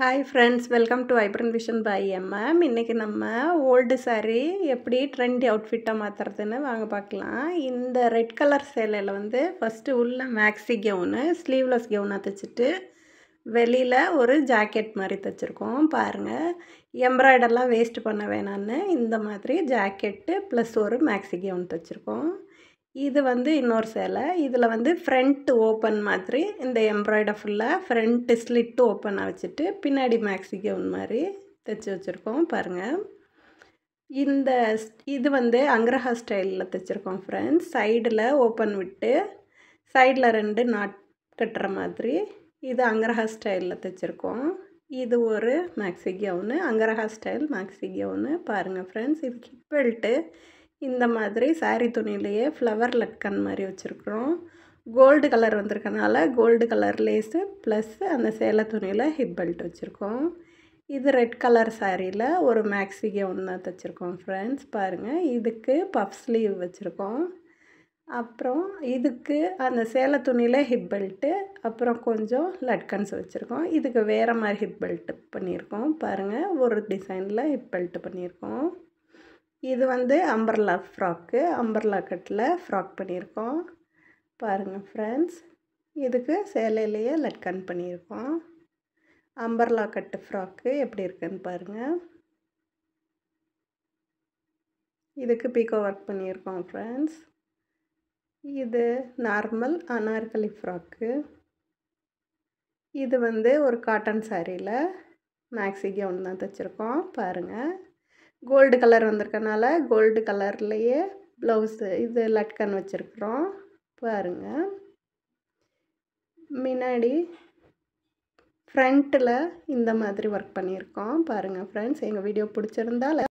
Hi friends, welcome to vibrant vision by M M. இன்றைக்கி நம்ம old saree எப்படி trendy அவுட்ஃபிட்டாக மாற்றுறதுன்னு வாங்க பார்க்கலாம். இந்த ரெட் கலர் சேலையில் ஃபஸ்ட்டு உள்ள மேக்ஸி கவுனு ஸ்லீவ்லெஸ் கவுனாக தைச்சிட்டு வெளியில் ஒரு ஜாக்கெட் மாதிரி தைச்சிருக்கோம். பாருங்கள், எம்ப்ராய்டர்லாம் வேஸ்ட் பண்ண வேணான்னு இந்த மாதிரி ஜாக்கெட்டு ப்ளஸ் ஒரு மேக்ஸி கவுன் தைச்சிருக்கோம். இது இன்னொரு சேலை. இதில் ஃப்ரண்ட் ஓப்பன் மாதிரி இந்த எம்ப்ராய்டர் ஃபுல்லாக ஃப்ரண்ட்டு ஸ்லிட்டு ஓப்பனாக வச்சுட்டு பின்னாடி மேக்ஸி கவுன் மாதிரி தைச்சி வச்சுருக்கோம். பாருங்கள், இது அங்கரஹா ஸ்டைலில் தைச்சிருக்கோம் ஃப்ரெண்ட்ஸ். சைடில் ஓப்பன் விட்டு சைடில் 2 நாட் கட்டுற மாதிரி இது அங்கரஹா ஸ்டைலில் தைச்சிருக்கோம். இது ஒரு maxi gown, angrakha style maxi gown. பாருங்கள் ஃப்ரெண்ட்ஸ், இது ஹிப் பெல்ட்டு இந்த மாதிரி saree துணியிலையே ஃப்ளவர் லட்கன் மாதிரி வச்சுருக்குறோம். கோல்டு கலர் வந்திருக்கனால கோல்டு கலர் லேஸு ப்ளஸ் அந்த சேலை துணியில் ஹிப் பெல்ட் வச்சுருக்கோம். இது ரெட் கலர் சாரியில் ஒரு மேக்ஸி கவுன் தான் தைச்சிருக்கோம் ஃப்ரெண்ட்ஸ். பாருங்கள், இதுக்கு பஃப் ஸ்லீவ் வச்சுருக்கோம். அப்புறம் இதுக்கு அந்த சேலை துணியில் ஹிப் பெல்ட்டு, அப்புறம் கொஞ்சம் லட்கன்ஸ் வச்சுருக்கோம். இதுக்கு வேறு மாதிரி ஹிப் பெல்ட்டு பண்ணியிருக்கோம். பாருங்கள், ஒரு டிசைனில் ஹிப் பெல்ட்டு பண்ணியிருக்கோம். இது அம்பர்லா ஃப்ராக்கு, அம்பர்லா கட்டில் ஃப்ராக் பண்ணியிருக்கோம். பாருங்கள் ஃப்ரெண்ட்ஸ், இதுக்கு சேலையிலேயே லட்கன் பண்ணியிருக்கோம். அம்பர்லா கட்டு ஃப்ராக்கு எப்படி இருக்குன்னு பாருங்கள். இதுக்கு பீக்கோ ஒர்க் பண்ணியிருக்கோம் ஃப்ரெண்ட்ஸ். இது நார்மல் அனார்கலி ஃப்ராக்கு. இது ஒரு காட்டன் சாரியில் மேக்ஸி கவுன் தான் தைச்சிருக்கோம். பாருங்கள், கோல்டு கலர் வந்திருக்கனால கோல்டு கலர்லேயே ப்ளவுஸு இது லட்கன் வச்சுருக்குறோம். பாருங்கள், முன்னாடி ஃப்ரண்ட்டில் இந்த மாதிரி ஒர்க் பண்ணியிருக்கோம். பாருங்கள் ஃப்ரெண்ட்ஸ், எங்கள் வீடியோ பிடிச்சிருந்தா